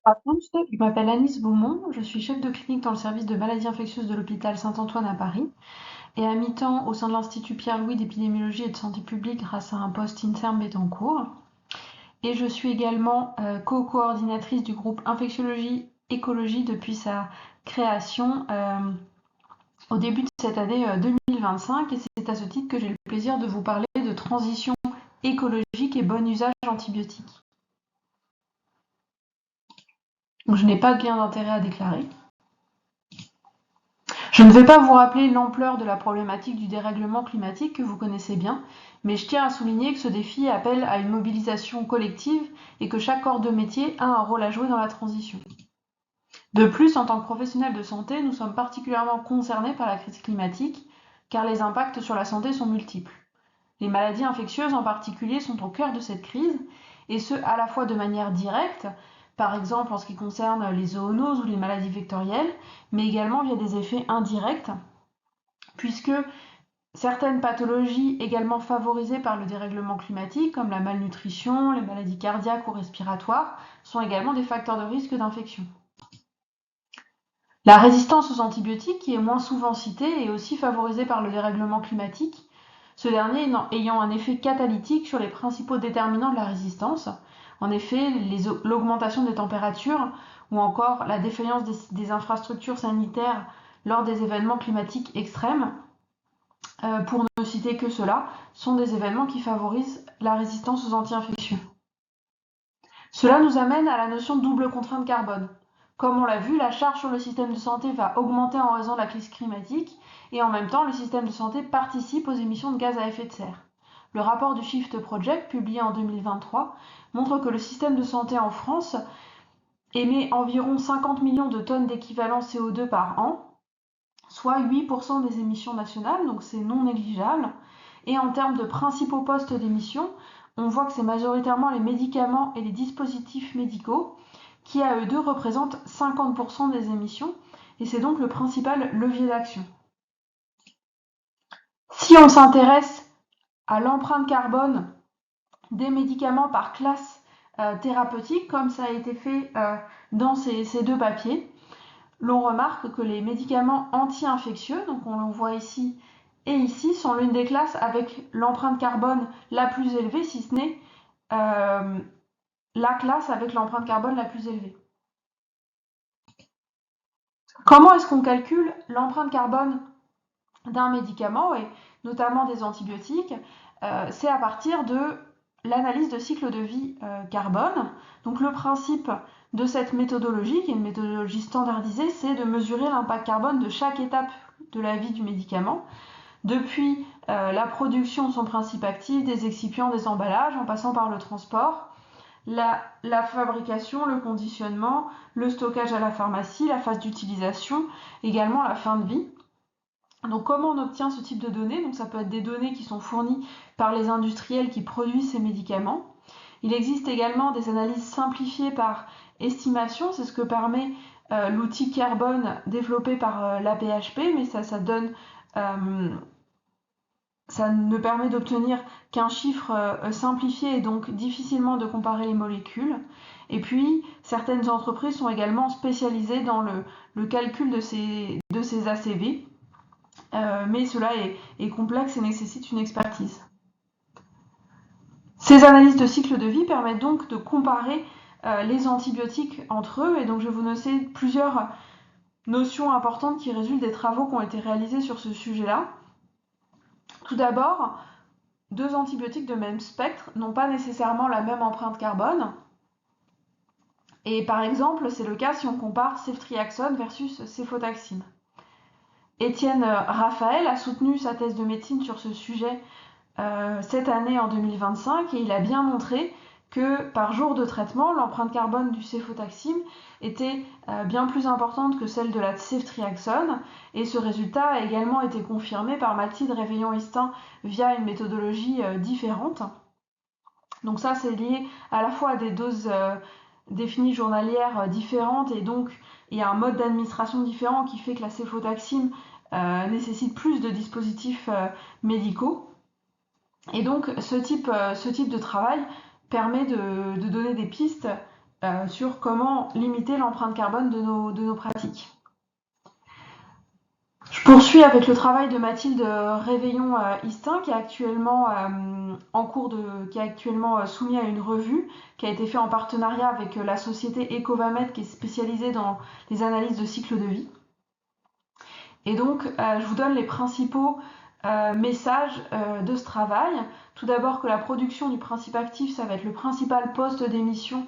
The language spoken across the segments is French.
Par contre, je m'appelle Anis Beaumont, je suis chef de clinique dans le service de maladies infectieuses de l'hôpital Saint-Antoine à Paris et à mi-temps au sein de l'Institut Pierre-Louis d'épidémiologie et de santé publique grâce à un poste INSERM Bettencourt. Et je suis également co-coordinatrice du groupe Infectiologie Écologie depuis sa création au début de cette année 2025 et c'est à ce titre que j'ai le plaisir de vous parler de transition écologique et bon usage antibiotique. Donc je n'ai pas de lien d'intérêt à déclarer. Je ne vais pas vous rappeler l'ampleur de la problématique du dérèglement climatique que vous connaissez bien, mais je tiens à souligner que ce défi appelle à une mobilisation collective et que chaque corps de métier a un rôle à jouer dans la transition. De plus, en tant que professionnels de santé, nous sommes particulièrement concernés par la crise climatique, car les impacts sur la santé sont multiples. Les maladies infectieuses en particulier sont au cœur de cette crise, et ce à la fois de manière directe, par exemple en ce qui concerne les zoonoses ou les maladies vectorielles, mais également via des effets indirects, puisque certaines pathologies également favorisées par le dérèglement climatique, comme la malnutrition, les maladies cardiaques ou respiratoires, sont également des facteurs de risque d'infection. La résistance aux antibiotiques, qui est moins souvent citée, est aussi favorisée par le dérèglement climatique, ce dernier ayant un effet catalytique sur les principaux déterminants de la résistance, en effet l'augmentation des températures ou encore la défaillance des infrastructures sanitaires lors des événements climatiques extrêmes, pour ne citer que cela, sont des événements qui favorisent la résistance aux anti-infectieux. Cela nous amène à la notion de double contrainte carbone. Comme on l'a vu, la charge sur le système de santé va augmenter en raison de la crise climatique et en même temps, le système de santé participe aux émissions de gaz à effet de serre. Le rapport du Shift Project, publié en 2023, montre que le système de santé en France émet environ 50 millions de tonnes d'équivalent CO2 par an, soit 8% des émissions nationales, donc c'est non négligeable. Et en termes de principaux postes d'émission, on voit que c'est majoritairement les médicaments et les dispositifs médicaux qui, à eux deux, représentent 50% des émissions, et c'est donc le principal levier d'action. Si on s'intéresse à l'empreinte carbone des médicaments par classe thérapeutique, comme ça a été fait dans ces deux papiers, l'on remarque que les médicaments anti-infectieux, donc on le voit ici et ici, sont l'une des classes avec l'empreinte carbone la plus élevée, si ce n'est la classe avec l'empreinte carbone la plus élevée. Comment est-ce qu'on calcule l'empreinte carbone d'un médicament, et notamment des antibiotiques? C'est à partir de l'analyse de cycle de vie carbone. Donc le principe de cette méthodologie, qui est une méthodologie standardisée, c'est de mesurer l'impact carbone de chaque étape de la vie du médicament, depuis la production de son principe actif, des excipients, des emballages, en passant par le transport, la fabrication, le conditionnement, le stockage à la pharmacie, la phase d'utilisation, également la fin de vie. Donc comment on obtient ce type de données? Donc ça peut être des données qui sont fournies par les industriels qui produisent ces médicaments. Il existe également des analyses simplifiées par estimation, c'est ce que permet l'outil carbone développé par l'APHP, mais ça ne permet d'obtenir qu'un chiffre simplifié et donc difficilement de comparer les molécules. Et puis, certaines entreprises sont également spécialisées dans le calcul de ces ACV, mais cela est complexe et nécessite une expertise. Ces analyses de cycle de vie permettent donc de comparer les antibiotiques entre eux, et donc je vais vous noter plusieurs notions importantes qui résultent des travaux qui ont été réalisés sur ce sujet-là. Tout d'abord, deux antibiotiques de même spectre n'ont pas nécessairement la même empreinte carbone. Et par exemple, c'est le cas si on compare ceftriaxone versus céfotaxime. Étienne Raphaël a soutenu sa thèse de médecine sur ce sujet cette année en 2025 et il a bien montré que par jour de traitement, l'empreinte carbone du céfotaxime était bien plus importante que celle de la ceftriaxone, et ce résultat a également été confirmé par Mathilde Réveillon-Histin via une méthodologie différente. Donc ça, c'est lié à la fois à des doses définies journalières différentes, et donc il y a un mode d'administration différent qui fait que la céfotaxime nécessite plus de dispositifs médicaux. Et donc ce type de travail permet de donner des pistes sur comment limiter l'empreinte carbone de nos pratiques. Je poursuis avec le travail de Mathilde Réveillon-Istin, qui est actuellement qui est actuellement soumis à une revue, qui a été fait en partenariat avec la société Ecovamed, qui est spécialisée dans les analyses de cycle de vie. Et donc, je vous donne les principaux messages de ce travail. Tout d'abord que la production du principe actif, ça va être le principal poste d'émission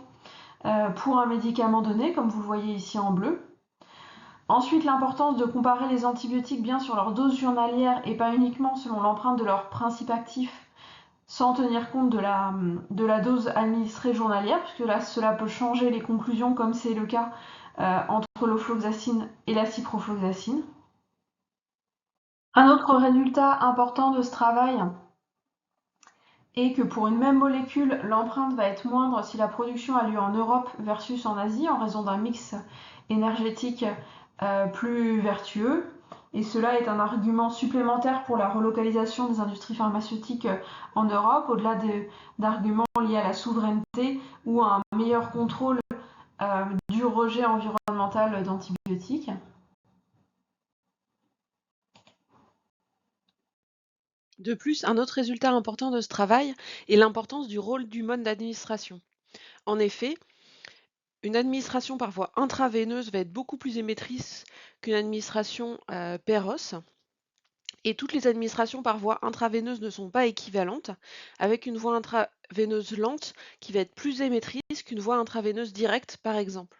pour un médicament donné, comme vous le voyez ici en bleu. Ensuite, l'importance de comparer les antibiotiques bien sur leur dose journalière et pas uniquement selon l'empreinte de leur principe actif, sans tenir compte de la dose administrée journalière, puisque là, cela peut changer les conclusions, comme c'est le cas entre l'ofloxacine et la ciprofloxacine. Un autre résultat important de ce travail est que pour une même molécule, l'empreinte va être moindre si la production a lieu en Europe versus en Asie, en raison d'un mix énergétique plus vertueux. Et cela est un argument supplémentaire pour la relocalisation des industries pharmaceutiques en Europe, au-delà d'arguments liés à la souveraineté ou à un meilleur contrôle du rejet environnemental d'antibiotiques. De plus, un autre résultat important de ce travail est l'importance du rôle du mode d'administration. En effet, une administration par voie intraveineuse va être beaucoup plus émettrice qu'une administration per os. Et toutes les administrations par voie intraveineuse ne sont pas équivalentes, avec une voie intraveineuse lente qui va être plus émettrice qu'une voie intraveineuse directe, par exemple.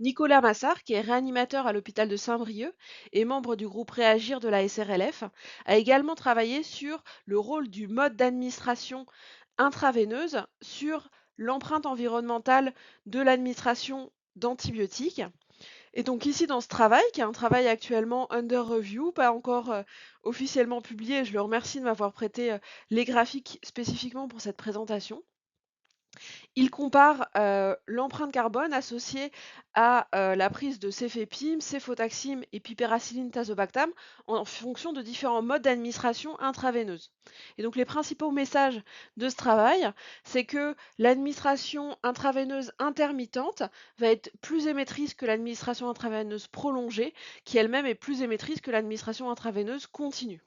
Nicolas Massard, qui est réanimateur à l'hôpital de Saint-Brieuc et membre du groupe Réagir de la SRLF, a également travaillé sur le rôle du mode d'administration intraveineuse sur l'empreinte environnementale de l'administration d'antibiotiques. Et donc ici dans ce travail, qui est un travail actuellement under review, pas encore officiellement publié, je le remercie de m'avoir prêté les graphiques spécifiquement pour cette présentation. Il compare l'empreinte carbone associée à la prise de cefepime, cefotaxime et piperacilline tazobactam en fonction de différents modes d'administration intraveineuse. Et donc les principaux messages de ce travail, c'est que l'administration intraveineuse intermittente va être plus émettrice que l'administration intraveineuse prolongée, qui elle-même est plus émettrice que l'administration intraveineuse continue.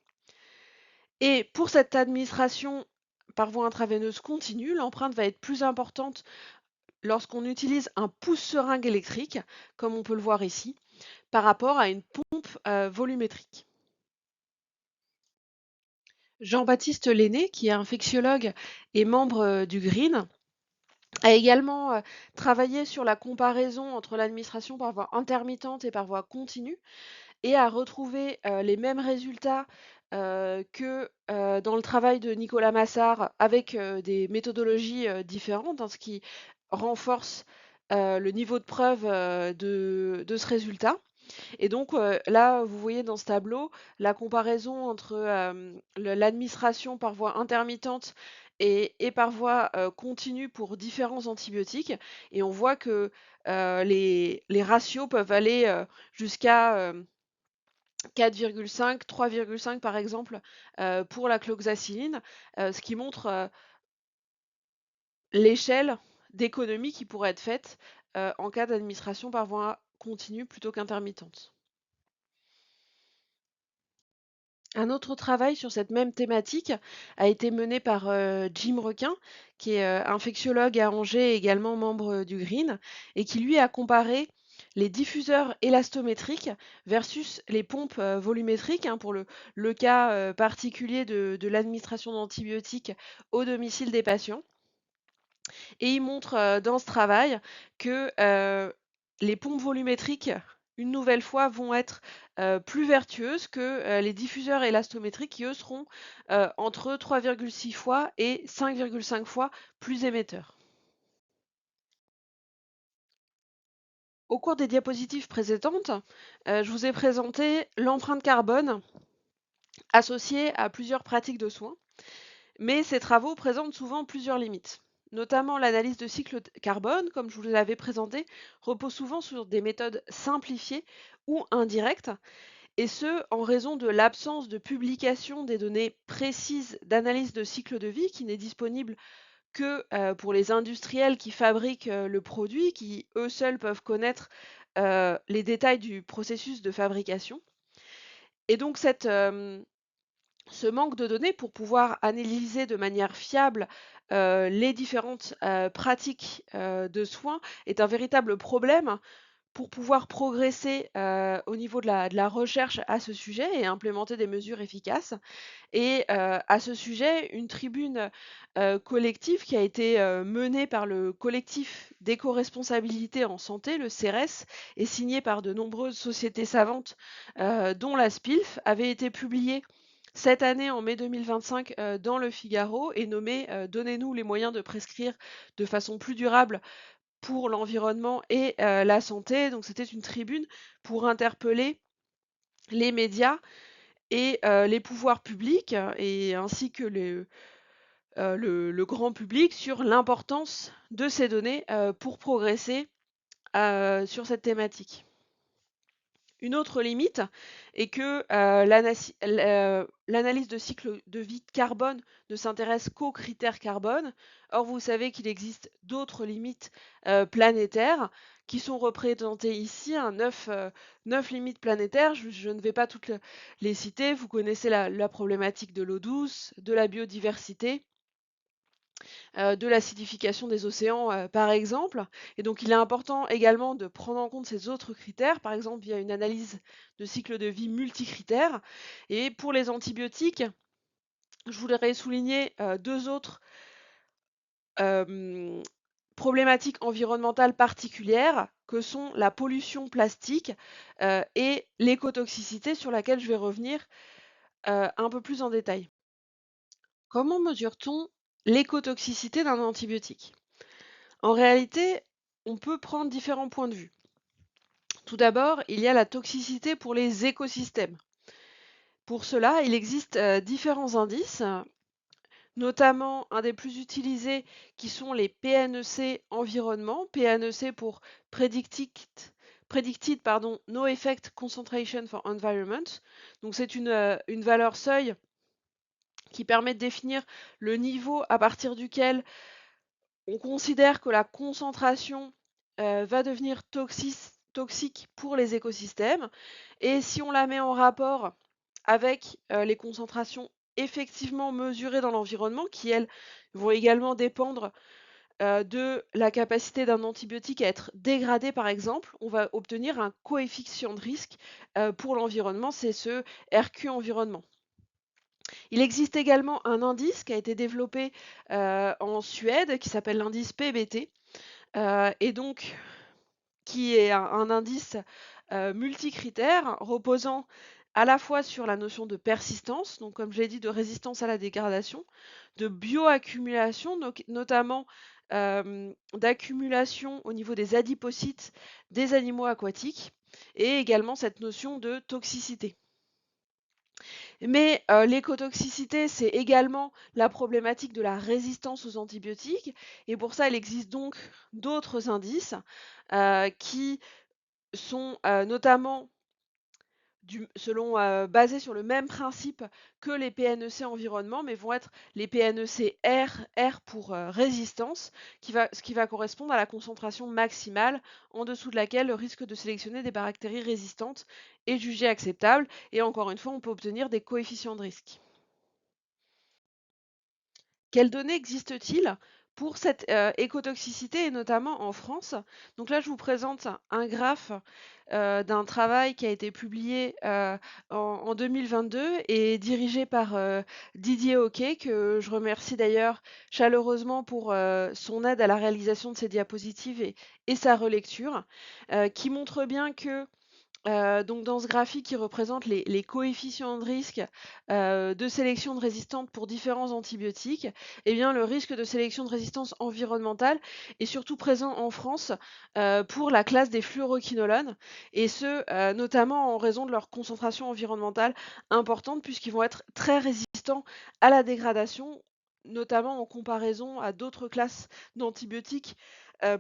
Et pour cette administration par voie intraveineuse continue, l'empreinte va être plus importante lorsqu'on utilise un pousse-seringue électrique, comme on peut le voir ici, par rapport à une pompe volumétrique. Jean-Baptiste Lenné, qui est infectiologue et membre du GREEN, a également travaillé sur la comparaison entre l'administration par voie intermittente et par voie continue et a retrouvé les mêmes résultats que dans le travail de Nicolas Massard avec des méthodologies différentes, ce qui renforce le niveau de preuve de ce résultat. Et donc là, vous voyez dans ce tableau la comparaison entre l'administration par voie intermittente et par voie continue pour différents antibiotiques. Et on voit que les ratios peuvent aller jusqu'à 4,5, 3,5 par exemple pour la cloxacilline, ce qui montre l'échelle d'économie qui pourrait être faite en cas d'administration par voie continue plutôt qu'intermittente. Un autre travail sur cette même thématique a été mené par Jim Requin, qui est infectiologue à Angers et également membre du GREEN, et qui lui a comparé les diffuseurs élastométriques versus les pompes volumétriques, pour le cas particulier de l'administration d'antibiotiques au domicile des patients. Et il montre dans ce travail que les pompes volumétriques, une nouvelle fois, vont être plus vertueuses que les diffuseurs élastométriques qui, eux, seront entre 3,6 fois et 5,5 fois plus émetteurs. Au cours des diapositives précédentes, je vous ai présenté l'empreinte carbone associée à plusieurs pratiques de soins, mais ces travaux présentent souvent plusieurs limites. Notamment l'analyse de cycle carbone, comme je vous l'avais présenté, repose souvent sur des méthodes simplifiées ou indirectes, et ce, en raison de l'absence de publication des données précises d'analyse de cycle de vie qui n'est disponible que pour les industriels qui fabriquent le produit, qui eux seuls peuvent connaître les détails du processus de fabrication. Et donc ce manque de données pour pouvoir analyser de manière fiable les différentes pratiques de soins est un véritable problème pour pouvoir progresser au niveau de la recherche à ce sujet et implémenter des mesures efficaces. Et à ce sujet, une tribune collective qui a été menée par le collectif d'éco-responsabilité en santé, le CERES, et signée par de nombreuses sociétés savantes, dont la SPILF, avait été publiée cette année, en mai 2025, dans Le Figaro, et nommée Donnez-nous les moyens de prescrire de façon plus durable pour l'environnement et la santé. Donc c'était une tribune pour interpeller les médias et les pouvoirs publics et ainsi que le grand public sur l'importance de ces données pour progresser sur cette thématique. Une autre limite est que l'analyse de cycle de vie de carbone ne s'intéresse qu'aux critères carbone. Or, vous savez qu'il existe d'autres limites planétaires qui sont représentées ici, 9 limites planétaires. Je ne vais pas toutes les citer. Vous connaissez la problématique de l'eau douce, de la biodiversité, de l'acidification des océans, par exemple. Et donc, il est important également de prendre en compte ces autres critères, par exemple via une analyse de cycle de vie multicritère. Et pour les antibiotiques, je voudrais souligner deux autres problématiques environnementales particulières, que sont la pollution plastique et l'écotoxicité, sur laquelle je vais revenir un peu plus en détail. Comment mesure-t-on l'écotoxicité d'un antibiotique? En réalité, on peut prendre différents points de vue. Tout d'abord, il y a la toxicité pour les écosystèmes. Pour cela, il existe différents indices, notamment un des plus utilisés qui sont les PNEC environnement, PNEC pour Predicted No Effect Concentration for Environment. Donc c'est une valeur seuil qui permet de définir le niveau à partir duquel on considère que la concentration va devenir toxique pour les écosystèmes. Et si on la met en rapport avec les concentrations effectivement mesurées dans l'environnement, qui elles vont également dépendre de la capacité d'un antibiotique à être dégradé, par exemple, on va obtenir un coefficient de risque pour l'environnement, c'est ce RQ environnement. Il existe également un indice qui a été développé en Suède, qui s'appelle l'indice PBT, et donc qui est un indice multicritère reposant à la fois sur la notion de persistance, donc comme je l'ai dit, de résistance à la dégradation, de bioaccumulation, notamment d'accumulation au niveau des adipocytes des animaux aquatiques, et également cette notion de toxicité. Mais l'écotoxicité, c'est également la problématique de la résistance aux antibiotiques, et pour ça, il existe donc d'autres indices qui sont notamment basés sur le même principe que les PNEC environnement, mais vont être les PNEC R pour résistance, ce qui va correspondre à la concentration maximale en dessous de laquelle le risque de sélectionner des bactéries résistantes est jugé acceptable. Et encore une fois, on peut obtenir des coefficients de risque. Quelles données existent-ils pour cette écotoxicité, et notamment en France? Donc là, je vous présente un graphe d'un travail qui a été publié en 2022 et dirigé par Didier Hoquet, que je remercie d'ailleurs chaleureusement pour son aide à la réalisation de ces diapositives et sa relecture, qui montre bien que donc dans ce graphique qui représente les coefficients de risque de sélection de résistante pour différents antibiotiques, eh bien, le risque de sélection de résistance environnementale est surtout présent en France pour la classe des fluoroquinolones, et ce, notamment en raison de leur concentration environnementale importante, puisqu'ils vont être très résistants à la dégradation, notamment en comparaison à d'autres classes d'antibiotiques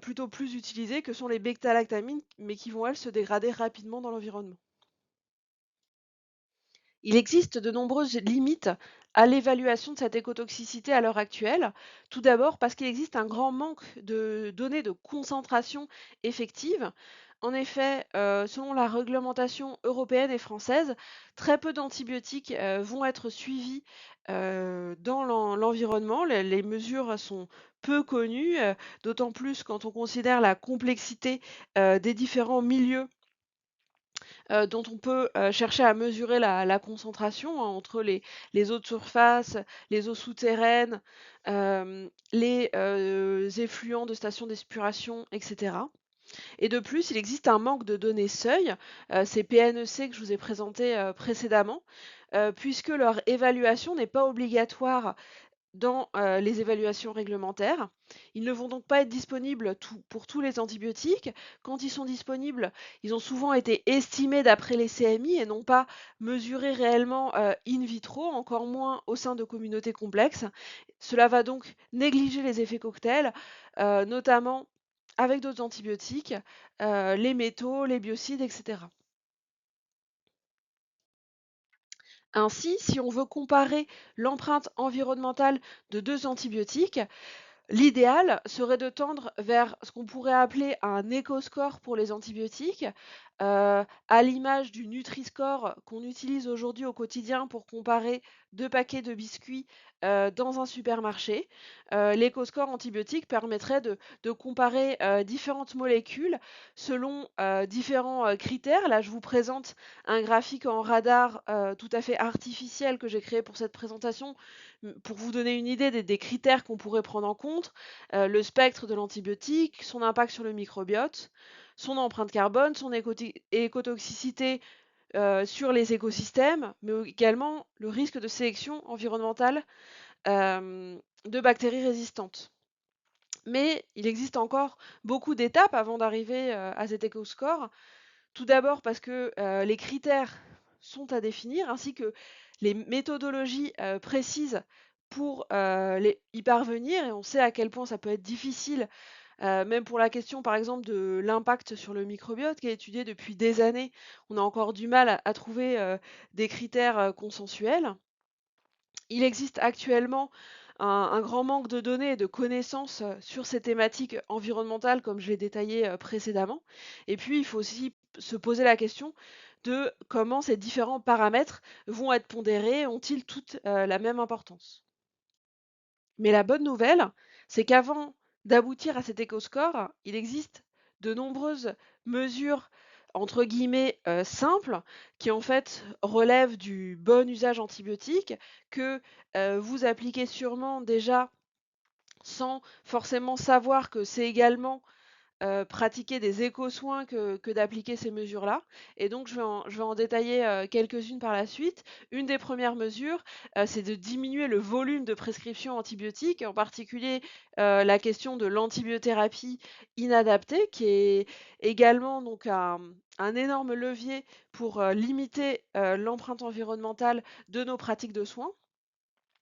plutôt plus utilisées, que sont les bêta-lactamines, mais qui vont, elles, se dégrader rapidement dans l'environnement. Il existe de nombreuses limites à l'évaluation de cette écotoxicité à l'heure actuelle. Tout d'abord parce qu'il existe un grand manque de données de concentration effective. En effet, selon la réglementation européenne et française, très peu d'antibiotiques vont être suivis dans l'environnement. Les mesures sont peu connues, d'autant plus quand on considère la complexité des différents milieux dont on peut chercher à mesurer la concentration, hein, entre les eaux de surface, les eaux souterraines, les effluents de stations d'épuration, etc. Et de plus, il existe un manque de données seuil, ces PNEC que je vous ai présentés précédemment, puisque leur évaluation n'est pas obligatoire dans les évaluations réglementaires. Ils ne vont donc pas être disponibles pour tous les antibiotiques. Quand ils sont disponibles, ils ont souvent été estimés d'après les CMI et non pas mesurés réellement in vitro, encore moins au sein de communautés complexes. Cela va donc négliger les effets cocktails, notamment avec d'autres antibiotiques, les métaux, les biocides, etc. Ainsi, si on veut comparer l'empreinte environnementale de deux antibiotiques, l'idéal serait de tendre vers ce qu'on pourrait appeler un éco-score pour les antibiotiques, à l'image du Nutri-Score qu'on utilise aujourd'hui au quotidien pour comparer 2 paquets de biscuits, dans un supermarché. L'éco-score antibiotique permettrait de comparer, différentes molécules selon, différents, critères. Là, je vous présente un graphique en radar, tout à fait artificiel que j'ai créé pour cette présentation, pour vous donner une idée des critères qu'on pourrait prendre en compte, le spectre de l'antibiotique, son impact sur le microbiote, son empreinte carbone, son écotoxicité sur les écosystèmes, mais également le risque de sélection environnementale de bactéries résistantes. Mais il existe encore beaucoup d'étapes avant d'arriver à cet éco-score. Tout d'abord parce que les critères sont à définir, ainsi que les méthodologies précises pour y parvenir. Et on sait à quel point ça peut être difficile, même pour la question par exemple de l'impact sur le microbiote qui est étudié depuis des années. On a encore du mal à trouver des critères consensuels. Il existe actuellement un grand manque de données et de connaissances sur ces thématiques environnementales, comme je l'ai détaillé précédemment. Et puis, il faut aussi se poser la question de comment ces différents paramètres vont être pondérés, ont-ils toutes la même importance. Mais la bonne nouvelle, c'est qu'avant d'aboutir à cet éco-score, il existe de nombreuses mesures entre guillemets simples qui en fait relèvent du bon usage antibiotique que vous appliquez sûrement déjà sans forcément savoir que c'est également pratiquer des éco-soins que d'appliquer ces mesures-là. Et donc je vais en détailler, quelques-unes par la suite. Une des premières mesures, c'est de diminuer le volume de prescriptions antibiotiques, en particulier, la question de l'antibiothérapie inadaptée, qui est également donc un énorme levier pour, limiter, l'empreinte environnementale de nos pratiques de soins.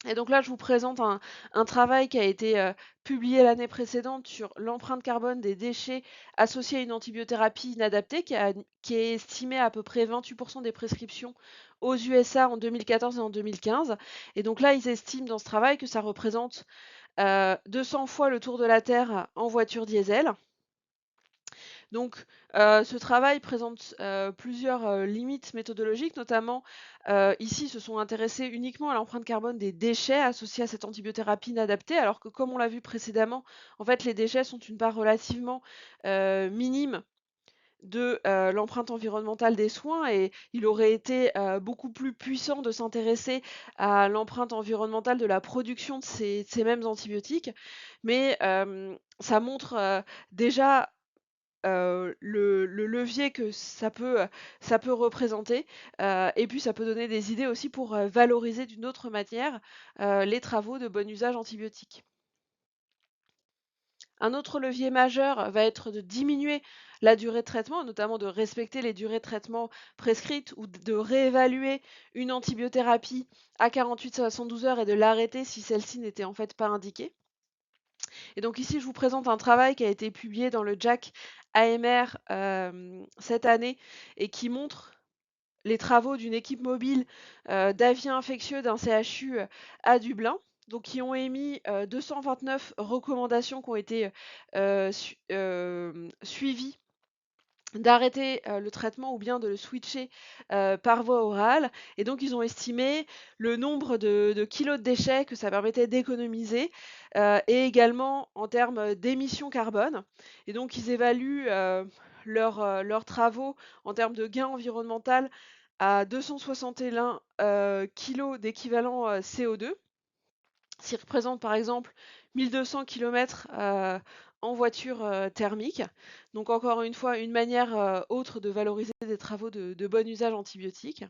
Et donc là, je vous présente un travail qui a été publié l'année précédente sur l'empreinte carbone des déchets associés à une antibiothérapie inadaptée, qui est estimée à peu près 28% des prescriptions aux USA en 2014 et en 2015. Et donc là, ils estiment dans ce travail que ça représente 200 fois le tour de la Terre en voiture diesel. Donc, ce travail présente plusieurs limites méthodologiques, notamment ici se sont intéressés uniquement à l'empreinte carbone des déchets associés à cette antibiothérapie inadaptée, alors que comme on l'a vu précédemment, en fait les déchets sont une part relativement minime de l'empreinte environnementale des soins, et il aurait été beaucoup plus puissant de s'intéresser à l'empreinte environnementale de la production de ces mêmes antibiotiques. Mais ça montre déjà le levier que ça peut représenter, et puis ça peut donner des idées aussi pour, valoriser d'une autre manière, les travaux de bon usage antibiotique. Un autre levier majeur va être de diminuer la durée de traitement, notamment de respecter les durées de traitement prescrites ou de réévaluer une antibiothérapie à 48-72 heures et de l'arrêter si celle-ci n'était en fait pas indiquée. Et donc ici, je vous présente un travail qui a été publié dans le JAC AMR cette année et qui montre les travaux d'une équipe mobile d'avis infectieux d'un CHU à Dublin, donc qui ont émis 229 recommandations qui ont été suivies d'arrêter le traitement ou bien de le switcher par voie orale. Et donc, ils ont estimé le nombre de kilos de déchets que ça permettait d'économiser et également en termes d'émissions carbone. Et donc, ils évaluent leurs travaux en termes de gain environnemental à 261 kilos d'équivalent CO2, ce qui représente par exemple 1200 km en voiture thermique. Donc encore une fois, une manière autre de valoriser des travaux de bon usage antibiotique.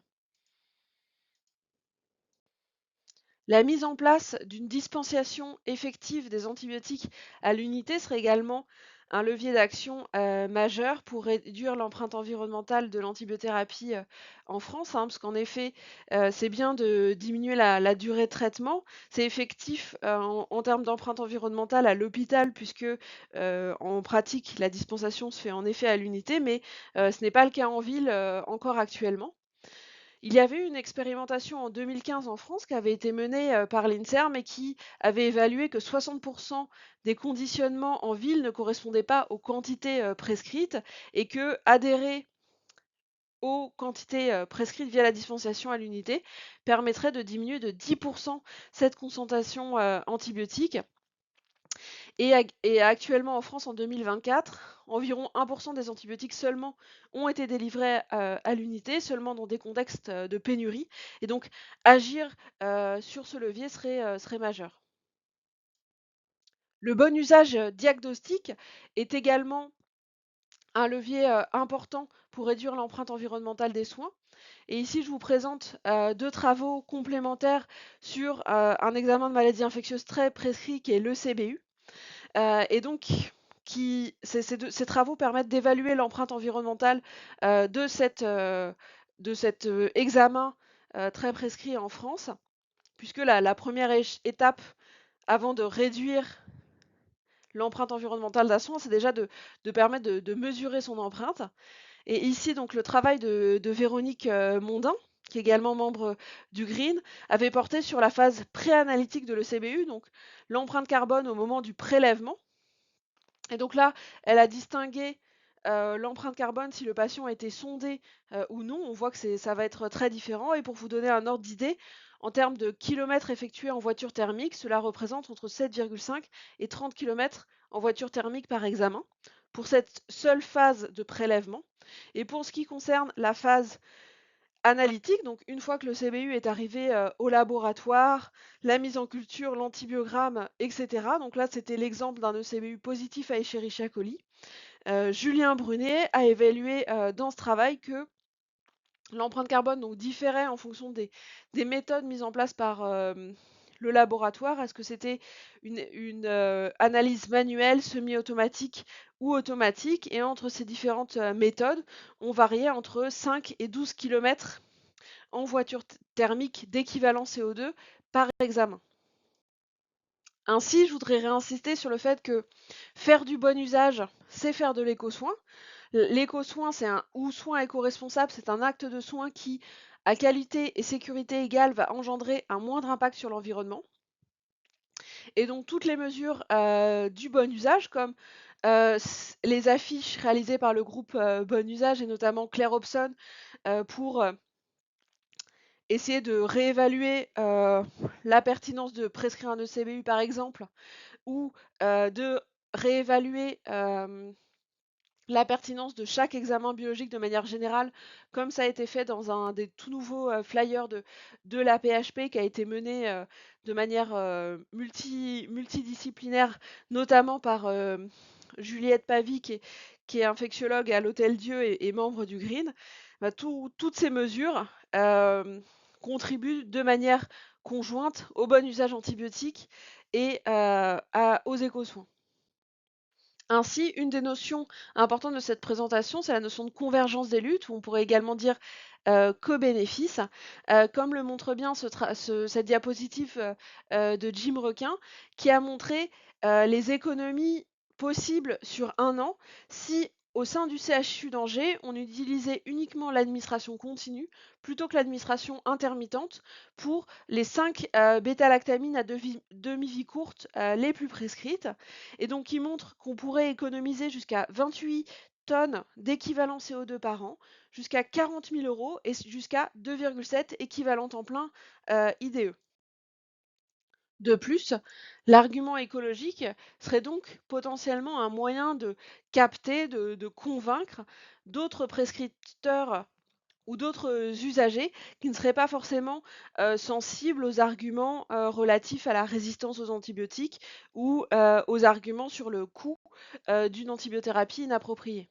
La mise en place d'une dispensation effective des antibiotiques à l'unité serait également un levier d'action majeur pour réduire l'empreinte environnementale de l'antibiothérapie en France, hein, parce qu'en effet, c'est bien de diminuer la durée de traitement. C'est effectif en termes d'empreinte environnementale à l'hôpital, puisque en pratique, la dispensation se fait en effet à l'unité, mais ce n'est pas le cas en ville encore actuellement. Il y avait eu une expérimentation en 2015 en France qui avait été menée par l'INSERM et qui avait évalué que 60% des conditionnements en ville ne correspondaient pas aux quantités prescrites et que adhérer aux quantités prescrites via la dispensation à l'unité permettrait de diminuer de 10% cette concentration antibiotique. Et actuellement en France, en 2024, environ 1% des antibiotiques seulement ont été délivrés à l'unité, seulement dans des contextes de pénurie. Et donc, agir sur ce levier serait majeur. Le bon usage diagnostique est également un levier important pour réduire l'empreinte environnementale des soins. Et ici, je vous présente deux travaux complémentaires sur un examen de maladie infectieuse très prescrit qui est l'ECBU. Et donc, ces travaux permettent d'évaluer l'empreinte environnementale de cet examen très prescrit en France, puisque la première étape avant de réduire l'empreinte environnementale d'un soin, c'est déjà de permettre de mesurer son empreinte. Et ici, donc, le travail de Véronique Mondin, qui est également membre du GREEN, avait porté sur la phase préanalytique de l'ECBU, donc l'empreinte carbone au moment du prélèvement. Et donc là, elle a distingué l'empreinte carbone si le patient a été sondé ou non. On voit que ça va être très différent. Et pour vous donner un ordre d'idée, en termes de kilomètres effectués en voiture thermique, cela représente entre 7,5 et 30 km en voiture thermique par examen pour cette seule phase de prélèvement. Et pour ce qui concerne la phase analytique, donc une fois que le CBU est arrivé au laboratoire, la mise en culture, l'antibiogramme, etc. Donc là, c'était l'exemple d'un ECBU positif à Escherichia coli. Julien Brunet a évalué dans ce travail que l'empreinte carbone donc, différait en fonction des méthodes mises en place par le laboratoire. Est-ce que c'était une analyse manuelle, semi-automatique ou automatique? Et entre ces différentes méthodes, on variait entre 5 et 12 km en voiture thermique d'équivalent CO2 par examen. Ainsi, je voudrais réinsister sur le fait que faire du bon usage, c'est faire de l'éco-soin. L'éco-soin, ou soin éco-responsable, c'est un acte de soin qui, à qualité et sécurité égale, va engendrer un moindre impact sur l'environnement. Et donc toutes les mesures du bon usage, comme les affiches réalisées par le groupe Bon Usage et notamment Claire Hobson pour essayer de réévaluer la pertinence de prescrire un ECBU par exemple, ou de réévaluer la pertinence de chaque examen biologique de manière générale, comme ça a été fait dans un des tout nouveaux flyers de la PHP qui a été mené de manière multidisciplinaire, notamment par Juliette Pavy, qui est infectiologue à l'Hôtel Dieu et membre du GREEN. Bah, toutes ces mesures contribuent de manière conjointe au bon usage antibiotique et aux éco-soins. Ainsi, une des notions importantes de cette présentation, c'est la notion de convergence des luttes, ou on pourrait également dire co-bénéfice, comme le montre bien cette diapositive de Jim Requin, qui a montré les économies possibles sur un an si au sein du CHU d'Angers, on utilisait uniquement l'administration continue plutôt que l'administration intermittente pour les 5 bêta-lactamines à demi-vie courte les plus prescrites. Et donc, il montre qu'on pourrait économiser jusqu'à 28 tonnes d'équivalent CO2 par an, jusqu'à 40 000 euros et jusqu'à 2,7 équivalents temps plein IDE. De plus, l'argument écologique serait donc potentiellement un moyen de capter, de convaincre d'autres prescripteurs ou d'autres usagers qui ne seraient pas forcément sensibles aux arguments relatifs à la résistance aux antibiotiques ou aux arguments sur le coût d'une antibiothérapie inappropriée.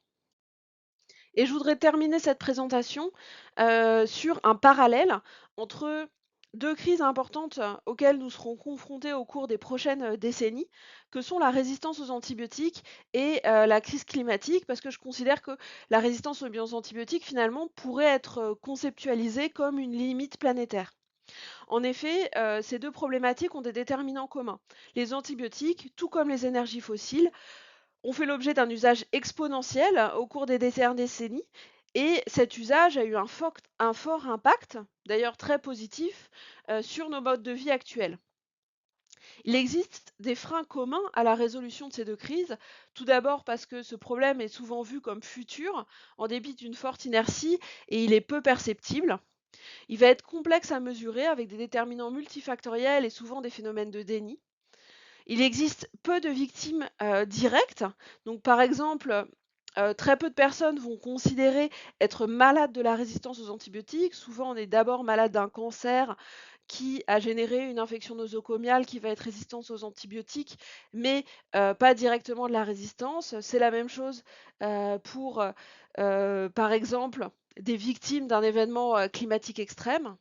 Et je voudrais terminer cette présentation sur un parallèle entre deux crises importantes auxquelles nous serons confrontés au cours des prochaines décennies, que sont la résistance aux antibiotiques et la crise climatique, parce que je considère que la résistance aux antibiotiques, finalement, pourrait être conceptualisée comme une limite planétaire. En effet, ces deux problématiques ont des déterminants communs. Les antibiotiques, tout comme les énergies fossiles, ont fait l'objet d'un usage exponentiel au cours des dernières décennies et cet usage a eu un fort impact, d'ailleurs très positif, sur nos modes de vie actuels. Il existe des freins communs à la résolution de ces deux crises. Tout d'abord parce que ce problème est souvent vu comme futur, en dépit d'une forte inertie, et il est peu perceptible. Il va être complexe à mesurer avec des déterminants multifactoriels et souvent des phénomènes de déni. Il existe peu de victimes directes. Donc, par exemple, très peu de personnes vont considérer être malades de la résistance aux antibiotiques. Souvent, on est d'abord malade d'un cancer qui a généré une infection nosocomiale qui va être résistante aux antibiotiques, mais pas directement de la résistance. C'est la même chose pour, par exemple, des victimes d'un événement climatique extrême.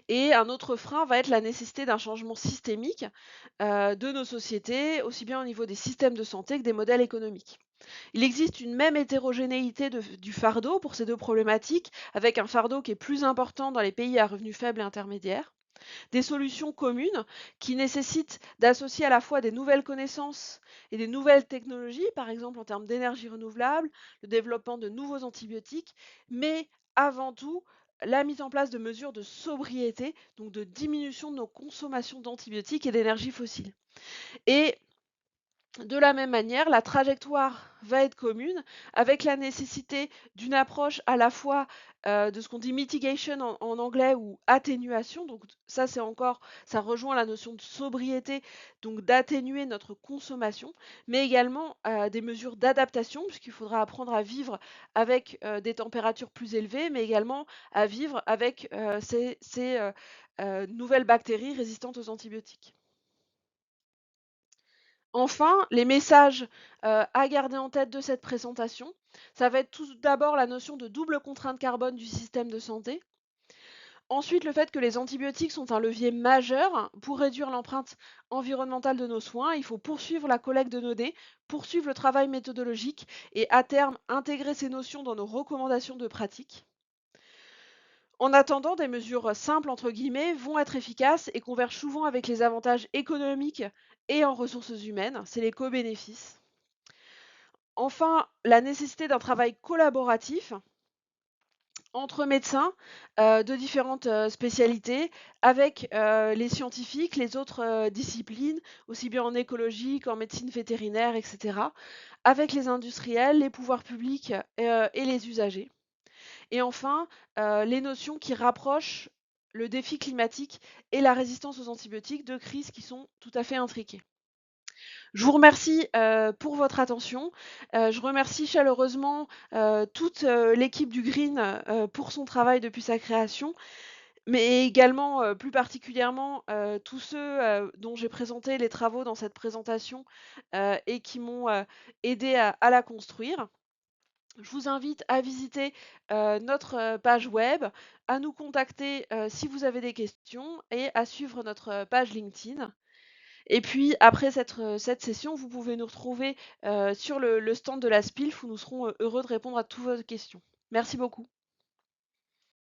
Et un autre frein va être la nécessité d'un changement systémique de nos sociétés, aussi bien au niveau des systèmes de santé que des modèles économiques. Il existe une même hétérogénéité du fardeau pour ces deux problématiques, avec un fardeau qui est plus important dans les pays à revenus faibles et intermédiaires. Des solutions communes qui nécessitent d'associer à la fois des nouvelles connaissances et des nouvelles technologies, par exemple en termes d'énergie renouvelable, le développement de nouveaux antibiotiques, mais avant tout la mise en place de mesures de sobriété, donc de diminution de nos consommations d'antibiotiques et d'énergie fossile. Et de la même manière, la trajectoire va être commune, avec la nécessité d'une approche à la fois de ce qu'on dit mitigation en anglais ou atténuation. Donc ça, c'est encore, ça rejoint la notion de sobriété, donc d'atténuer notre consommation, mais également des mesures d'adaptation, puisqu'il faudra apprendre à vivre avec des températures plus élevées, mais également à vivre avec ces nouvelles bactéries résistantes aux antibiotiques. Enfin, les messages à garder en tête de cette présentation, ça va être tout d'abord la notion de double contrainte carbone du système de santé. Ensuite, le fait que les antibiotiques sont un levier majeur pour réduire l'empreinte environnementale de nos soins. Il faut poursuivre la collecte de données, poursuivre le travail méthodologique et à terme intégrer ces notions dans nos recommandations de pratique. En attendant, des mesures simples, entre guillemets, vont être efficaces et convergent souvent avec les avantages économiques et en ressources humaines. C'est les co-bénéfices. Enfin, la nécessité d'un travail collaboratif entre médecins de différentes spécialités, avec les scientifiques, les autres disciplines, aussi bien en écologie qu'en médecine vétérinaire, etc., avec les industriels, les pouvoirs publics et les usagers. Et enfin, les notions qui rapprochent le défi climatique et la résistance aux antibiotiques, deux crises qui sont tout à fait intriquées. Je vous remercie pour votre attention. Je remercie chaleureusement toute l'équipe du Green pour son travail depuis sa création, mais également plus particulièrement tous ceux dont j'ai présenté les travaux dans cette présentation et qui m'ont aidé à la construire. Je vous invite à visiter notre page web, à nous contacter si vous avez des questions et à suivre notre page LinkedIn. Et puis après cette session, vous pouvez nous retrouver sur le stand de la SPILF où nous serons heureux de répondre à toutes vos questions. Merci beaucoup.